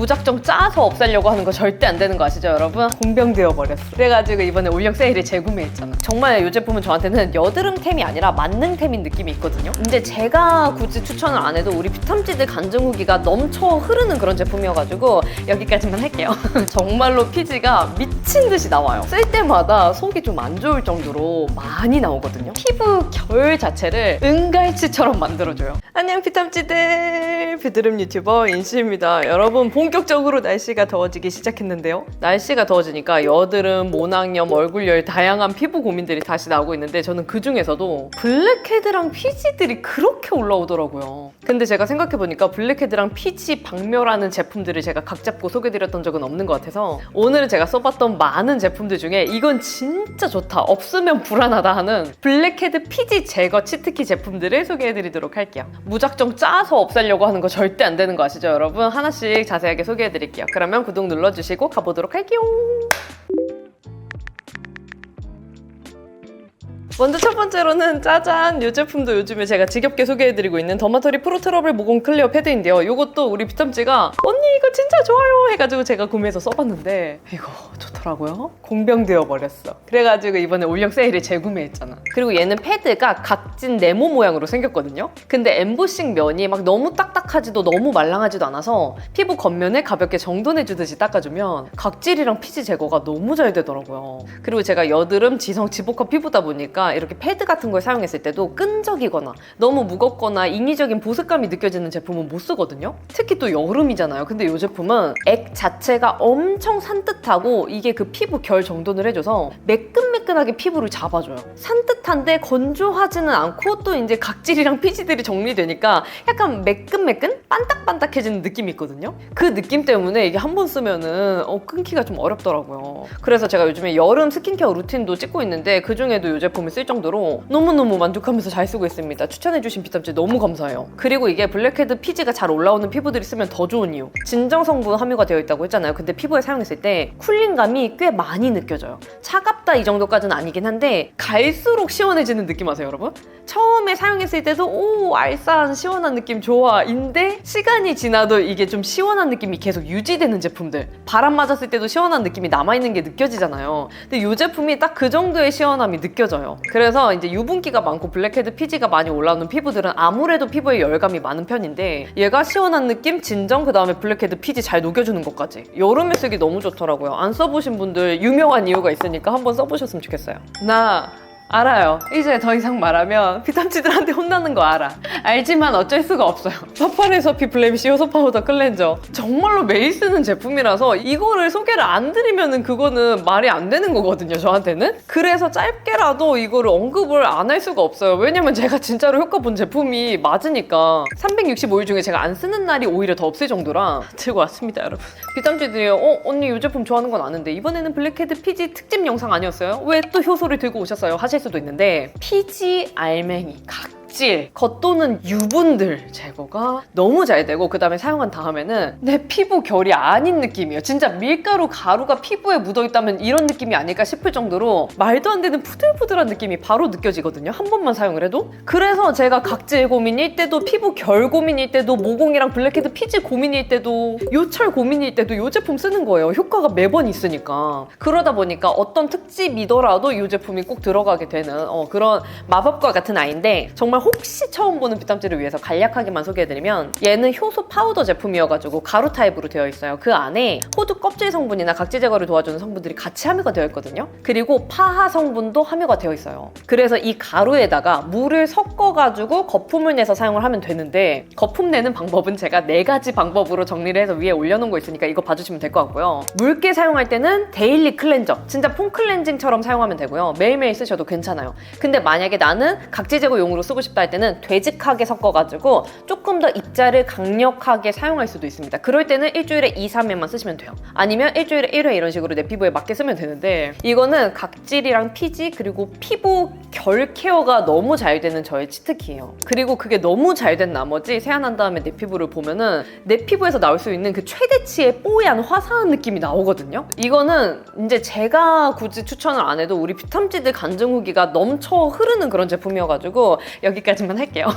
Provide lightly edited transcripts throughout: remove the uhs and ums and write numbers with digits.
무작정 짜서 없애려고 하는 거 절대 안 되는 거 아시죠 여러분? 공병되어 버렸어. 그래가지고 이번에 올영 세일에 재구매했잖아. 정말 이 제품은 저한테는 여드름템이 아니라 만능템인 느낌이 있거든요. 근데 제가 굳이 추천을 안 해도 우리 피탐지들 간증 후기가 넘쳐 흐르는 그런 제품이어가지고 여기까지만 할게요. 정말로 피지가 미친 듯이 나와요. 쓸 때마다 속이 좀 안 좋을 정도로 많이 나오거든요. 피부 결 자체를 은갈치처럼 만들어줘요. 안녕 피탐지들, 비드름 유튜버 인시입니다. 여러분 본격적으로 날씨가 더워지기 시작했는데요. 날씨가 더워지니까 여드름, 모낭염, 얼굴열 다양한 피부 고민들이 다시 나오고 있는데 저는 그 중에서도 블랙헤드랑 피지들이 그렇게 올라오더라고요. 근데 제가 생각해보니까 블랙헤드랑 피지 박멸하는 제품들을 제가 각 잡고 소개드렸던 적은 없는 것 같아서 오늘은 제가 써봤던 많은 제품들 중에 이건 진짜 좋다, 없으면 불안하다 하는 블랙헤드 피지 제거 치트키 제품들을 소개해드리도록 할게요. 무작정 짜서 없애려고 하는 거 절대 안 되는 거 아시죠 여러분? 하나씩 자세하게 소개해드릴게요. 그러면 구독 눌러주시고 가보도록 할게요. 먼저 첫 번째로는 짜잔! 이 제품도 요즘에 제가 지겹게 소개해드리고 있는 더마터리 프로 트러블 모공 클리어 패드인데요. 이것도 우리 피탐지가 언니 이거 진짜 좋아요! 해가지고 제가 구매해서 써봤는데 이거 좋더라고요. 공병되어 버렸어. 그래가지고 이번에 올영 세일에 재구매했잖아. 그리고 얘는 패드가 각진 네모 모양으로 생겼거든요. 근데 엠보싱 면이 막 너무 딱딱하지도 너무 말랑하지도 않아서 피부 겉면을 가볍게 정돈해주듯이 닦아주면 각질이랑 피지 제거가 너무 잘 되더라고요. 그리고 제가 여드름, 지성, 지복합 피부다 보니까 이렇게 패드 같은 걸 사용했을 때도 끈적이거나 너무 무겁거나 인위적인 보습감이 느껴지는 제품은 못 쓰거든요. 특히 또 여름이잖아요. 근데 이 제품은 액 자체가 엄청 산뜻하고 이게 그 피부 결 정돈을 해줘서 매끈매끈하게 피부를 잡아줘요. 산뜻한데 건조하지는 않고 또 이제 각질이랑 피지들이 정리되니까 약간 매끈매끈? 반딱반딱해지는 느낌이 있거든요. 그 느낌 때문에 이게 한 번 쓰면은 끊기가 좀 어렵더라고요. 그래서 제가 요즘에 여름 스킨케어 루틴도 찍고 있는데 그 중에도 이 제품을 쓸 정도로 너무너무 만족하면서 잘 쓰고 있습니다. 추천해주신 피탐지 너무 감사해요. 그리고 이게 블랙헤드 피지가 잘 올라오는 피부들이 쓰면 더 좋은 이유, 진정 성분 함유가 되어 있다고 했잖아요. 근데 피부에 사용했을 때 쿨링감이 꽤 많이 느껴져요. 차갑다 이 정도까지는 아니긴 한데 갈수록 시원해지는 느낌 아세요 여러분? 처음에 사용했을 때도 오 알싸한 시원한 느낌 좋아 인데 시간이 지나도 이게 좀 시원한 느낌이 계속 유지되는 제품들, 바람 맞았을 때도 시원한 느낌이 남아있는 게 느껴지잖아요. 근데 이 제품이 딱 그 정도의 시원함이 느껴져요. 그래서 이제 유분기가 많고 블랙헤드 피지가 많이 올라오는 피부들은 아무래도 피부에 열감이 많은 편인데 얘가 시원한 느낌, 진정, 그 다음에 블랙헤드 피지 잘 녹여주는 것까지 여름에 쓰기 너무 좋더라고요. 안 써보신 분들 유명한 이유가 있으니까 한번 써보셨으면 좋겠어요. 나 알아요. 이제 더 이상 말하면 피탐지들한테 혼나는 거 알아. 알지만 어쩔 수가 없어요. 파파레서피 블레미쉬 효소 파우더 클렌저 정말로 매일 쓰는 제품이라서 이거를 소개를 안 드리면은 그거는 말이 안 되는 거거든요 저한테는. 그래서 짧게라도 이거를 언급을 안 할 수가 없어요. 왜냐면 제가 진짜로 효과 본 제품이 맞으니까. 365일 중에 제가 안 쓰는 날이 오히려 더 없을 정도라 들고 왔습니다 여러분. 피탐지들이 언니 이 제품 좋아하는 건 아는데 이번에는 블랙헤드 피지 특집 영상 아니었어요? 왜 또 효소를 들고 오셨어요? 하실 수도 있는데 피지, 알맹이, 각질, 겉도는 유분들 제거가 너무 잘 되고 그 다음에 사용한 다음에는 내 피부 결이 아닌 느낌이에요. 진짜 밀가루 가루가 피부에 묻어있다면 이런 느낌이 아닐까 싶을 정도로 말도 안 되는 푸들푸들한 느낌이 바로 느껴지거든요. 한 번만 사용을 해도. 그래서 제가 각질 고민일 때도, 피부 결 고민일 때도, 모공이랑 블랙헤드 피지 고민일 때도, 요철 고민일 때도 이 제품 쓰는 거예요. 효과가 매번 있으니까. 그러다 보니까 어떤 특집이더라도 이 제품이 꼭 들어가게 되는 그런 마법과 같은 아이인데, 정말 혹시 처음 보는 피탐지를 위해서 간략하게만 소개해드리면 얘는 효소 파우더 제품이어가지고 가루 타입으로 되어 있어요. 그 안에 호두 껍질 성분이나 각질 제거를 도와주는 성분들이 같이 함유가 되어 있거든요. 그리고 파하 성분도 함유가 되어 있어요. 그래서 이 가루에다가 물을 섞어가지고 거품을 내서 사용을 하면 되는데, 거품 내는 방법은 제가 4가지 방법으로 정리를 해서 위에 올려놓은 거 있으니까 이거 봐주시면 될 것 같고요. 묽게 사용할 때는 데일리 클렌저, 진짜 폼 클렌징처럼 사용하면 되고요. 매일매일 쓰셔도 괜찮아요. 근데 만약에 나는 각질 제거용으로 쓰고 싶다 할 때는 되직하게 섞어가지고 조금 더 입자를 강력하게 사용할 수도 있습니다. 그럴 때는 일주일에 2-3회만 쓰시면 돼요. 아니면 일주일에 1회 이런 식으로 내 피부에 맞게 쓰면 되는데, 이거는 각질이랑 피지 그리고 피부 결 케어가 너무 잘 되는 저의 치트키예요. 그리고 그게 너무 잘 된 나머지 세안한 다음에 내 피부를 보면은 내 피부에서 나올 수 있는 그 최대치의 뽀얀 화사한 느낌이 나오거든요. 이거는 이제 제가 굳이 추천을 안 해도 우리 피탐지들 간증 후기가 넘쳐 흐르는 그런 제품이어가지고 여기 여기까지만 할게요.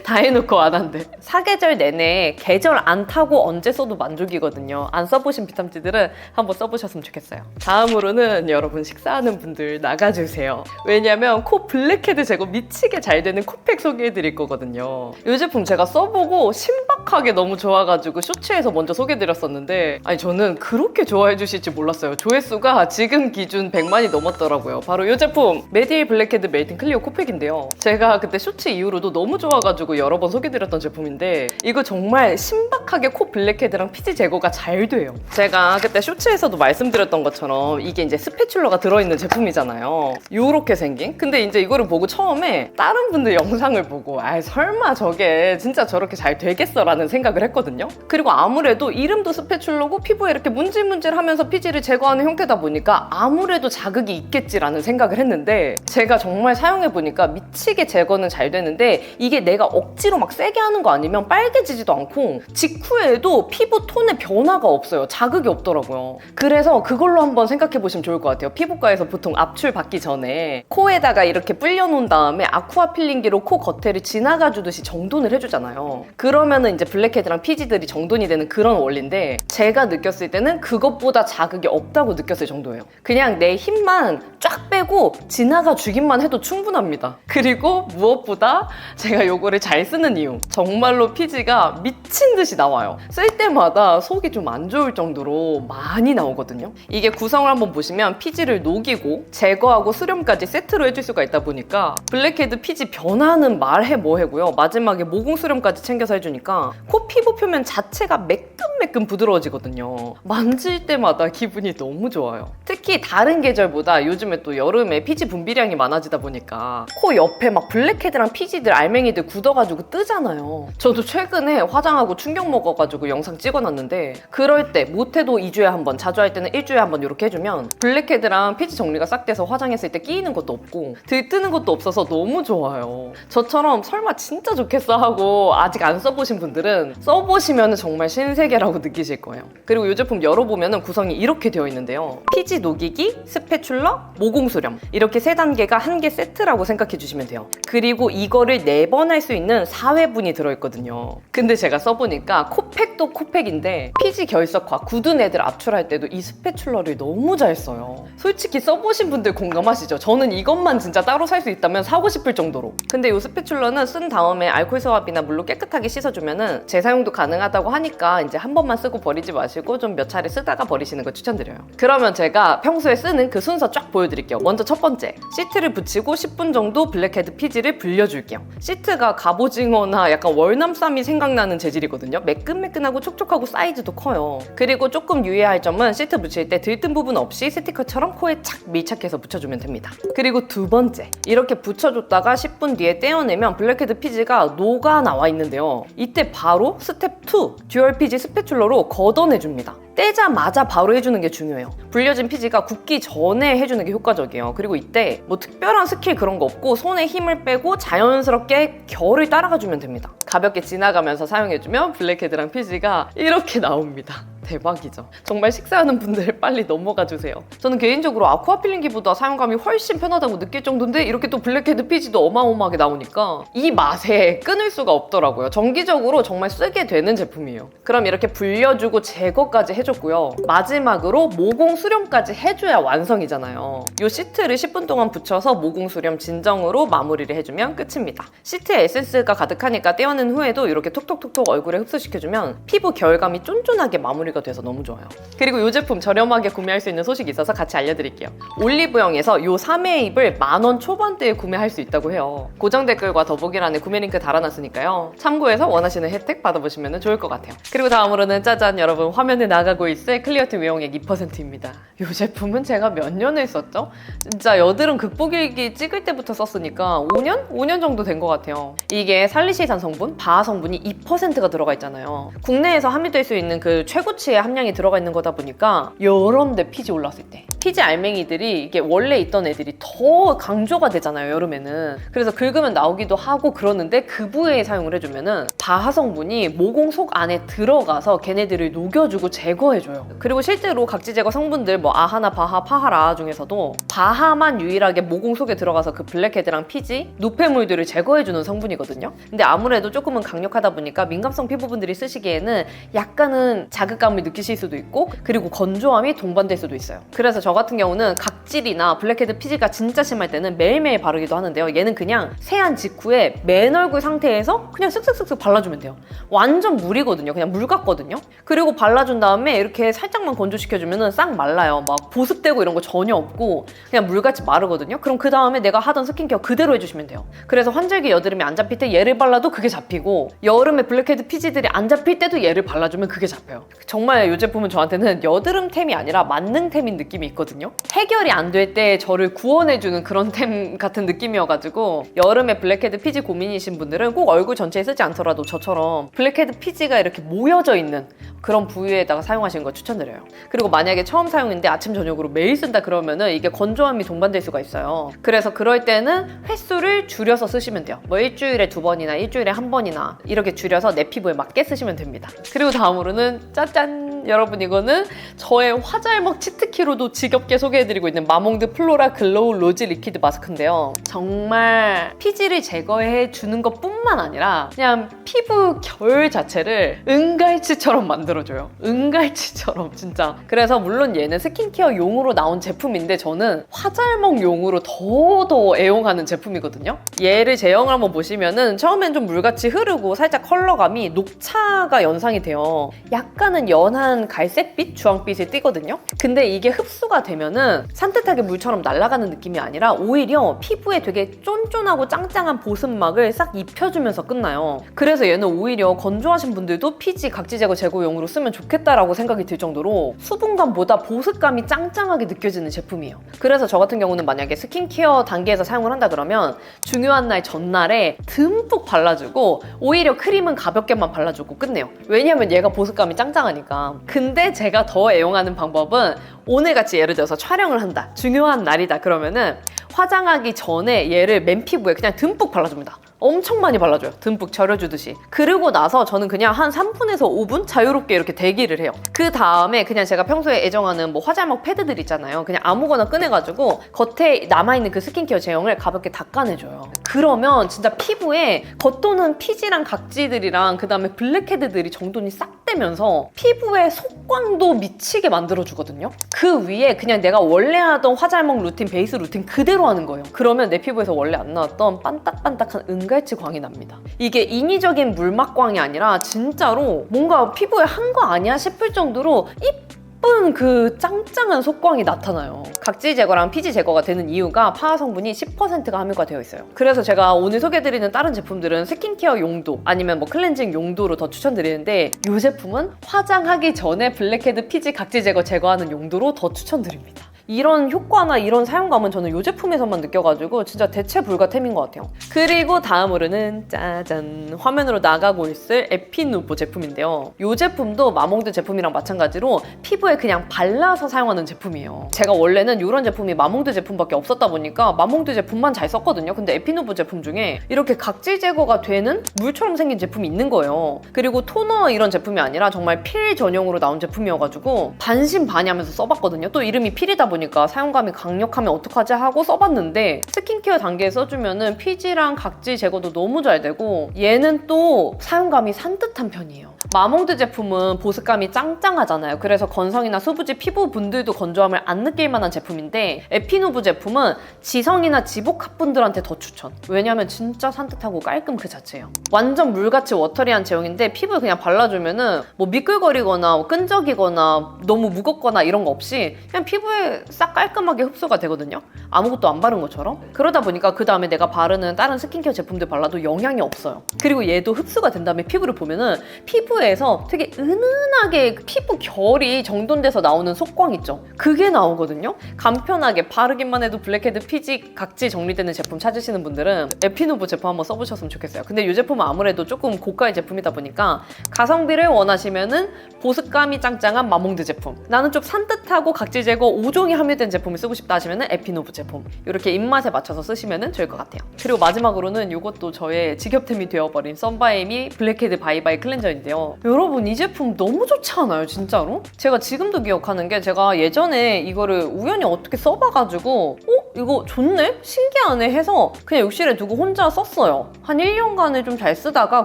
다 해놓고 안 한대. 사계절 내내 계절 안 타고 언제 써도 만족이거든요. 안 써보신 비탐지들은 한번 써보셨으면 좋겠어요. 다음으로는 여러분 식사하는 분들 나가주세요. 왜냐면 코 블랙헤드 제거 미치게 잘 되는 코팩 소개해드릴 거거든요. 이 제품 제가 써보고 신박하게 너무 좋아가지고 쇼츠에서 먼저 소개해드렸었는데 아니 저는 그렇게 좋아해 주실지 몰랐어요. 조회수가 지금 기준 100만이 넘었더라고요. 바로 이 제품 메디에이 블랙헤드 멜팅 클리어 코팩인데요. 제가 그때 쇼츠 이후로도 너무 좋아가지고 여러 번 소개드렸던 제품인데 이거 정말 신박하게 코 블랙헤드랑 피지 제거가 잘 돼요. 제가 그때 쇼츠에서도 말씀드렸던 것처럼 이게 이제 스패츌러가 들어있는 제품이잖아요. 요렇게 생긴? 근데 이제 이거를 보고 처음에 다른 분들 영상을 보고 아 설마 저게 진짜 저렇게 잘 되겠어 라는 생각을 했거든요. 그리고 아무래도 이름도 스패츌러고 피부에 이렇게 문질문질하면서 피지를 제거하는 형태다 보니까 아무래도 자극이 있겠지라는 생각을 했는데 제가 정말 사용해보니까 미치게 제거는 잘 되는데 이게 내가 억지로 막 세게 하는 거 아니면 빨개지지도 않고 직후에도 피부 톤에 변화가 없어요. 자극이 없더라고요. 그래서 그걸로 한번 생각해보시면 좋을 것 같아요. 피부과에서 보통 압출 받기 전에 코에다가 이렇게 불려놓은 다음에 아쿠아 필링기로 코 겉에를 지나가 주듯이 정돈을 해주잖아요. 그러면은 이제 블랙헤드랑 피지들이 정돈이 되는 그런 원리인데 제가 느꼈을 때는 그것보다 자극이 없다고 느꼈을 정도예요. 그냥 내 힘만 쫙 빼고 지나가 주기만 해도 충분합니다. 그리고 무엇보다 제가 요거를 잘 쓰는 이유 정말로 피지가 미친 듯이 나와요. 쓸 때마다 속이 좀 안 좋을 정도로 많이 나오거든요. 이게 구성을 한번 보시면 피지를 녹이고 제거하고 수렴까지 세트로 해줄 수가 있다 보니까 블랙헤드 피지 변화는 말해 뭐해고요. 마지막에 모공 수렴까지 챙겨서 해주니까 코 피부 표면 자체가 매끈매끈 부드러워지거든요. 만질 때마다 기분이 너무 좋아요. 특히 다른 계절보다 요즘에 또 여름에 피지 분비량이 많아지다 보니까 코 옆에 막 블랙헤드랑 피지들 알맹이들 굳어가지고 뜨잖아요. 저도 최근에 화장하고 충격 먹어가지고 영상 찍어놨는데 그럴 때 못해도 2주에 한 번, 자주 할 때는 1주에 한 번 이렇게 해주면 블랙헤드랑 피지 정리가 싹 돼서 화장했을 때 끼이는 것도 없고 들뜨는 것도 없어서 너무 좋아요. 저처럼 설마 진짜 좋겠어 하고 아직 안 써보신 분들은 써보시면 정말 신세계라고 느끼실 거예요. 그리고 이 제품 열어보면 구성이 이렇게 되어 있는데요. 피지 녹이기, 스패츌러, 모공 수렴 이렇게 3단계가 한 개 세트라고 생각해 주시면 돼요. 그리고 이거를 4번 할 수 있는 4회분이 들어있거든요. 근데 제가 써보니까 코팩도 코팩인데 피지 결석화, 굳은 애들 압출할 때도 이 스패츌러를 너무 잘 써요. 솔직히 써보신 분들 공감하시죠? 저는 이것만 진짜 따로 살 수 있다면 사고 싶을 정도로. 근데 이 스패츌러는 쓴 다음에 알코올 수압이나 물로 깨끗하게 씻어주면은 재사용도 가능하다고 하니까 이제 한 번만 쓰고 버리지 마시고 좀 몇 차례 쓰다가 버리시는 걸 추천드려요. 그러면 제가 평소에 쓰는 그 순서 쫙 보여드릴게요. 먼저 첫 번째, 시트를 붙이고 10분 정도 블랙헤드 피지를 불려줄게요. 시트가 갑오징어나 약간 월남쌈이 생각나는 재질이거든요. 매끈매끈하고 촉촉하고 사이즈도 커요. 그리고 조금 유의할 점은 시트 붙일 때 들뜬 부분 없이 스티커처럼 코에 착 밀착해서 붙여주면 됩니다. 그리고 두 번째, 이렇게 붙여줬다가 10분 뒤에 떼어내면 블랙헤드 피지가 녹아 나와 있는데요. 이때 바로 스텝 2, 듀얼 피지 스패츌러로 걷어내줍니다. 떼자마자 바로 해주는 게 중요해요. 불려진 피지가 굳기 전에 해주는 게 효과적이에요. 그리고 이때 뭐 특별한 스킬 그런 거 없고 손에 힘을 빼고 자연스럽게 결을 따라가주면 됩니다. 가볍게 지나가면서 사용해주면 블랙헤드랑 피지가 이렇게 나옵니다. 대박이죠. 정말 식사하는 분들 빨리 넘어가 주세요. 저는 개인적으로 아쿠아 필링기보다 사용감이 훨씬 편하다고 느낄 정도인데 이렇게 또 블랙헤드 피지도 어마어마하게 나오니까 이 맛에 끊을 수가 없더라고요. 정기적으로 정말 쓰게 되는 제품이에요. 그럼 이렇게 불려주고 제거까지 해줬고요. 마지막으로 모공 수렴까지 해줘야 완성이잖아요. 이 시트를 10분 동안 붙여서 모공 수렴 진정으로 마무리를 해주면 끝입니다. 시트에 에센스가 가득하니까 떼어낸 후에도 이렇게 톡톡톡톡 얼굴에 흡수시켜주면 피부 결감이 쫀쫀하게 마무리가 돼서 너무 좋아요. 그리고 이 제품 저렴하게 구매할 수 있는 소식이 있어서 같이 알려드릴게요. 올리브영에서 이 3회 잎을 10,000원 초반대에 구매할 수 있다고 해요. 고정 댓글과 더보기란에 구매 링크 달아놨으니까요. 참고해서 원하시는 혜택 받아보시면 좋을 것 같아요. 그리고 다음으로는 짜잔, 여러분 화면에 나가고 있을 클리어틴 외용액 2%입니다. 이 제품은 제가 몇 년을 썼죠? 진짜 여드름 극복일기 찍을 때부터 썼으니까 5년? 5년 정도 된 것 같아요. 이게 살리시산 성분, 바하 성분이 2%가 들어가 있잖아요. 국내에서 함유될 수 있는 그 최고치 물가치의 함량이 들어가 있는 거다 보니까 여름에 피지 올라왔을 때 피지 알맹이들이 이게 원래 있던 애들이 더 강조가 되잖아요, 여름에는. 그래서 긁으면 나오기도 하고 그러는데 그 부위에 사용을 해주면은 바하 성분이 모공 속 안에 들어가서 걔네들을 녹여주고 제거해줘요. 그리고 실제로 각질 제거 성분들 뭐 아하나 바하, 파하라 중에서도 바하만 유일하게 모공 속에 들어가서 그 블랙헤드랑 피지, 노폐물들을 제거해주는 성분이거든요. 근데 아무래도 조금은 강력하다 보니까 민감성 피부분들이 쓰시기에는 약간은 자극감을 느끼실 수도 있고 그리고 건조함이 동반될 수도 있어요. 그래서 저 같은 경우는 각질이나 블랙헤드 피지가 진짜 심할 때는 매일매일 바르기도 하는데요. 얘는 그냥 세안 직후에 맨 얼굴 상태에서 그냥 쓱쓱쓱쓱 발라주면 돼요. 완전 물이거든요. 그냥 물 같거든요. 그리고 발라준 다음에 이렇게 살짝만 건조시켜주면 싹 말라요. 막 보습되고 이런 거 전혀 없고 그냥 물같이 마르거든요. 그럼 그 다음에 내가 하던 스킨케어 그대로 해주시면 돼요. 그래서 환절기 여드름이 안 잡힐 때 얘를 발라도 그게 잡히고 여름에 블랙헤드 피지들이 안 잡힐 때도 얘를 발라주면 그게 잡혀요. 정말 이 제품은 저한테는 여드름템이 아니라 만능템인 느낌이 있거든요. 해결이 안 될 때 저를 구원해주는 그런 템 같은 느낌이어가지고 여름에 블랙헤드 피지 고민이신 분들은 꼭 얼굴 전체에 쓰지 않더라도 저처럼 블랙헤드 피지가 이렇게 모여져 있는 그런 부위에다가 사용하시는 거 추천드려요. 그리고 만약에 처음 사용인데 아침 저녁으로 매일 쓴다 그러면은 이게 건조함이 동반될 수가 있어요. 그래서 그럴 때는 횟수를 줄여서 쓰시면 돼요. 뭐 일주일에 2번이나 일주일에 1번이나 이렇게 줄여서 내 피부에 맞게 쓰시면 됩니다. 그리고 다음으로는 짜잔! 여러분, 이거는 저의 화잘먹 치트키로도 지겹게 소개해드리고 있는 마몽드 플로라 글로우 로즈 리퀴드 마스크인데요. 정말 피지를 제거해주는 것뿐만 아니라 그냥 피부 결 자체를 은갈치처럼 만들어줘요. 은갈치처럼 진짜. 그래서 물론 얘는 스킨케어 용으로 나온 제품인데 저는 화잘먹 용으로 더 애용하는 제품이거든요. 얘를 제형을 한번 보시면은 처음엔 좀 물같이 흐르고 살짝 컬러감이 녹차가 연상이 돼요. 약간은 연한 갈색빛, 주황빛이 띄거든요. 근데 이게 흡수가 되면은 산뜻하게 물처럼 날아가는 느낌이 아니라 오히려 피부에 되게 쫀쫀하고 짱짱한 보습막을 싹 입혀주면서 끝나요. 그래서 얘는 오히려 건조하신 분들도 피지, 각질 제거 제거용으로 쓰면 좋겠다라고 생각이 들 정도로 수분감보다 보습감이 짱짱하게 느껴지는 제품이에요. 그래서 저 같은 경우는 만약에 스킨케어 단계에서 사용을 한다 그러면 중요한 날 전날에 듬뿍 발라주고 오히려 크림은 가볍게만 발라주고 끝내요. 왜냐면 얘가 보습감이 짱짱하니까. 근데 제가 더 애용하는 방법은 오늘같이 예를 들어서 촬영을 한다, 중요한 날이다 그러면은 화장하기 전에 얘를 맨피부에 그냥 듬뿍 발라줍니다. 엄청 많이 발라줘요. 듬뿍 절여주듯이. 그리고 나서 저는 그냥 한 3분에서 5분 자유롭게 이렇게 대기를 해요. 그 다음에 그냥 제가 평소에 애정하는 뭐 화잘먹 패드들 있잖아요. 그냥 아무거나 꺼내가지고 겉에 남아있는 그 스킨케어 제형을 가볍게 닦아내줘요. 그러면 진짜 피부에 겉도는 피지랑 각지들이랑 그 다음에 블랙헤드들이 정돈이 싹 되면서 피부에 속광도 미치게 만들어주거든요. 그 위에 그냥 내가 원래 하던 화잘먹 루틴, 베이스 루틴 그대로 하는 거예요. 그러면 내 피부에서 원래 안 나왔던 반딱반딱한 은갈치 광이 납니다. 이게 인위적인 물막광이 아니라 진짜로 뭔가 피부에 한 거 아니야 싶을 정도로 예쁜 그 짱짱한 속광이 나타나요. 각질 제거랑 피지 제거가 되는 이유가 파하 성분이 10%가 함유가 되어 있어요. 그래서 제가 오늘 소개해드리는 다른 제품들은 스킨케어 용도 아니면 뭐 클렌징 용도로 더 추천드리는데 이 제품은 화장하기 전에 블랙헤드, 피지, 각질 제거 제거하는 용도로 더 추천드립니다. 이런 효과나 이런 사용감은 저는 이 제품에서만 느껴가지고 진짜 대체 불가템인 것 같아요. 그리고 다음으로는 짜잔, 화면으로 나가고 있을 에피누보 제품인데요. 이 제품도 마몽드 제품이랑 마찬가지로 피부에 그냥 발라서 사용하는 제품이에요. 제가 원래는 이런 제품이 마몽드 제품밖에 없었다 보니까 마몽드 제품만 잘 썼거든요. 근데 에피누보 제품 중에 이렇게 각질 제거가 되는 물처럼 생긴 제품이 있는 거예요. 그리고 토너 이런 제품이 아니라 정말 필 전용으로 나온 제품이어가지고 반신반의하면서 써봤거든요. 또 이름이 필이다 보니까 사용감이 강력하면 어떡하지 하고 써봤는데 스킨케어 단계에 써주면은 피지랑 각질 제거도 너무 잘 되고 얘는 또 사용감이 산뜻한 편이에요. 마몽드 제품은 보습감이 짱짱하잖아요. 그래서 건성이나 수부지 피부분들도 건조함을 안 느낄 만한 제품인데 에피누보 제품은 지성이나 지복합 분들한테 더 추천. 왜냐면 진짜 산뜻하고 깔끔 그 자체예요. 완전 물같이 워터리한 제형인데 피부에 그냥 발라주면은 뭐 미끌거리거나 끈적이거나 너무 무겁거나 이런 거 없이 그냥 피부에 싹 깔끔하게 흡수가 되거든요. 아무것도 안 바른 것처럼. 그러다 보니까 그 다음에 내가 바르는 다른 스킨케어 제품들 발라도 영향이 없어요. 그리고 얘도 흡수가 된 다음에 피부를 보면은 피부에서 되게 은은하게 피부 결이 정돈돼서 나오는 속광 있죠? 그게 나오거든요. 간편하게 바르기만 해도 블랙헤드, 피지, 각질 정리되는 제품 찾으시는 분들은 에피노브 제품 한번 써보셨으면 좋겠어요. 근데 이 제품은 아무래도 조금 고가의 제품이다 보니까 가성비를 원하시면은 보습감이 짱짱한 마몽드 제품, 나는 좀 산뜻하고 각질 제거 5종이 함유된 제품을 쓰고 싶다 하시면은 에피노브 제품, 이렇게 입맛에 맞춰서 쓰시면 좋을 것 같아요. 그리고 마지막으로는 이것도 저의 직업템이 되어버린 썬바이미 블랙헤드 바이바이 클렌저인데요. 여러분 이 제품 너무 좋지 않아요? 진짜로? 제가 지금도 기억하는 게, 제가 예전에 이거를 우연히 어떻게 써봐가지고 이거 좋네? 신기하네 해서 그냥 욕실에 두고 혼자 썼어요. 한 1년간을 좀 잘 쓰다가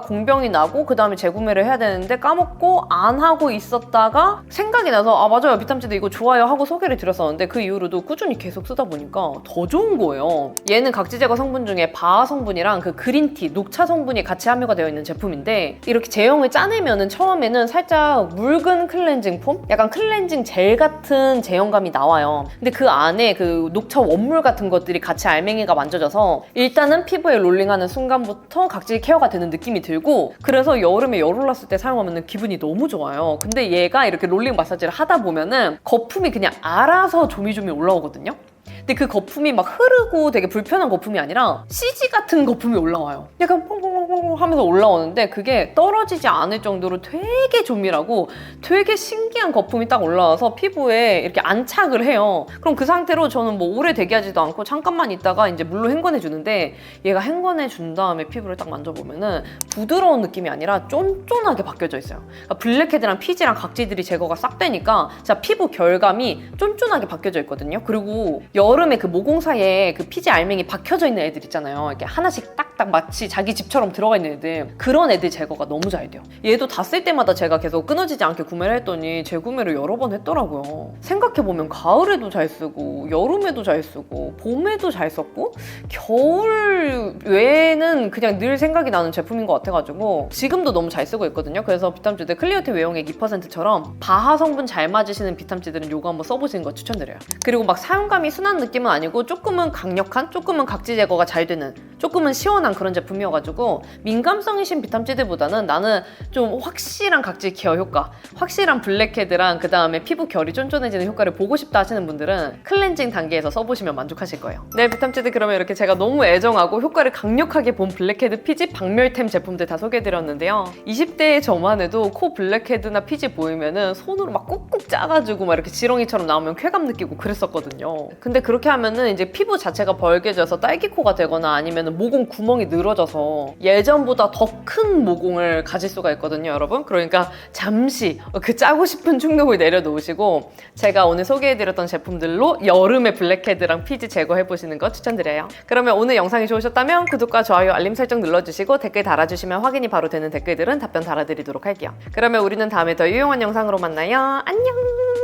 공병이 나고 그 다음에 재구매를 해야 되는데 까먹고 안 하고 있었다가 생각이 나서 아 맞아요, 비탐지드 이거 좋아요 하고 소개를 드렸었는데, 그 이후로도 꾸준히 계속 쓰다 보니까 더 좋은 거예요. 얘는 각질 제거 성분 중에 바하 성분이랑 그 그린티, 녹차 성분이 같이 함유가 되어 있는 제품인데, 이렇게 제형을 짜내면은 처음에는 살짝 묽은 클렌징 폼? 약간 클렌징 젤 같은 제형감이 나와요. 근데 그 안에 그 녹차 원물 같은 것들이 같이 알맹이가 만져져서 일단은 피부에 롤링하는 순간부터 각질 케어가 되는 느낌이 들고, 그래서 여름에 열 올랐을 때 사용하면 기분이 너무 좋아요. 근데 얘가 이렇게 롤링 마사지를 하다 보면은 거품이 그냥 알아서 조미조미 올라오거든요. 근데 그 거품이 막 흐르고 되게 불편한 거품이 아니라 CG 같은 거품이 올라와요. 약간 퐁퐁퐁퐁 하면서 올라오는데 그게 떨어지지 않을 정도로 되게 조밀하고 되게 신기한 거품이 딱 올라와서 피부에 이렇게 안착을 해요. 그럼 그 상태로 저는 뭐 오래 대기하지도 않고 잠깐만 있다가 이제 물로 헹궈내 주는데, 얘가 헹궈내 준 다음에 피부를 딱 만져보면은 부드러운 느낌이 아니라 쫀쫀하게 바뀌어져 있어요. 그러니까 블랙헤드랑 피지랑 각질들이 제거가 싹 되니까 진짜 피부 결감이 쫀쫀하게 바뀌어져 있거든요. 그리고 여름에 그 모공 사이에 그 피지 알맹이 박혀져 있는 애들 있잖아요. 이렇게 하나씩 딱딱 마치 자기 집처럼 들어가 있는 애들, 그런 애들 제거가 너무 잘 돼요. 얘도 다 쓸 때마다 제가 계속 끊어지지 않게 구매를 했더니 재구매를 여러 번 했더라고요. 생각해보면 가을에도 잘 쓰고 여름에도 잘 쓰고 봄에도 잘 썼고 겨울 외에는 그냥 늘 생각이 나는 제품인 것 같아가지고 지금도 너무 잘 쓰고 있거든요. 그래서 비탐지드 클리어티 외용액 2%처럼 바하 성분 잘 맞으시는 비탐지들은 요거 한번 써보시는 거 추천드려요. 그리고 막 사용감이 순한 느낌은 아니고 조금은 강력한, 조금은 각질 제거가 잘 되는, 조금은 시원한 그런 제품이어가지고 민감성이신 비탐지드보다는 나는 좀 확실한 각질 케어 효과, 확실한 블랙헤드랑 그 다음에 피부 결이 쫀쫀해지는 효과를 보고 싶다 하시는 분들은 클렌징 단계에서 써보시면 만족하실 거예요. 네, 비탐지드 그러면 이렇게 제가 너무 애정하고 효과를 강력하게 본 블랙헤드, 피지, 박멸템 제품들 다 소개해드렸는데요. 20대의 저만 해도 코 블랙헤드나 피지 보이면은 손으로 막 꾹꾹 짜가지고 막 이렇게 지렁이처럼 나오면 쾌감 느끼고 그랬었거든요. 근데 그렇게 하면은 이제 피부 자체가 벌게져서 딸기코가 되거나 아니면 모공 구멍이 늘어져서 예전보다 더 큰 모공을 가질 수가 있거든요, 여러분. 그러니까 잠시 그 짜고 싶은 충동을 내려놓으시고 제가 오늘 소개해드렸던 제품들로 여름에 블랙헤드랑 피지 제거해보시는 거 추천드려요. 그러면 오늘 영상이 좋으셨다면 구독과 좋아요, 알림 설정 눌러주시고 댓글 달아주시면 확인이 바로 되는 댓글들은 답변 달아드리도록 할게요. 그러면 우리는 다음에 더 유용한 영상으로 만나요. 안녕!